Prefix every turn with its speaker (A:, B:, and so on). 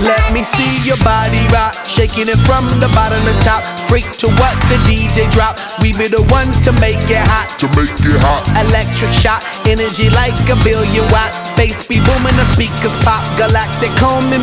A: Let me see your body rock, shaking it from the bottom to top. Freak to what the DJ drop. We be the ones to make it hot. Electric shock, energy like a billion watts. Space be booming, the speakers pop. Galactic, call me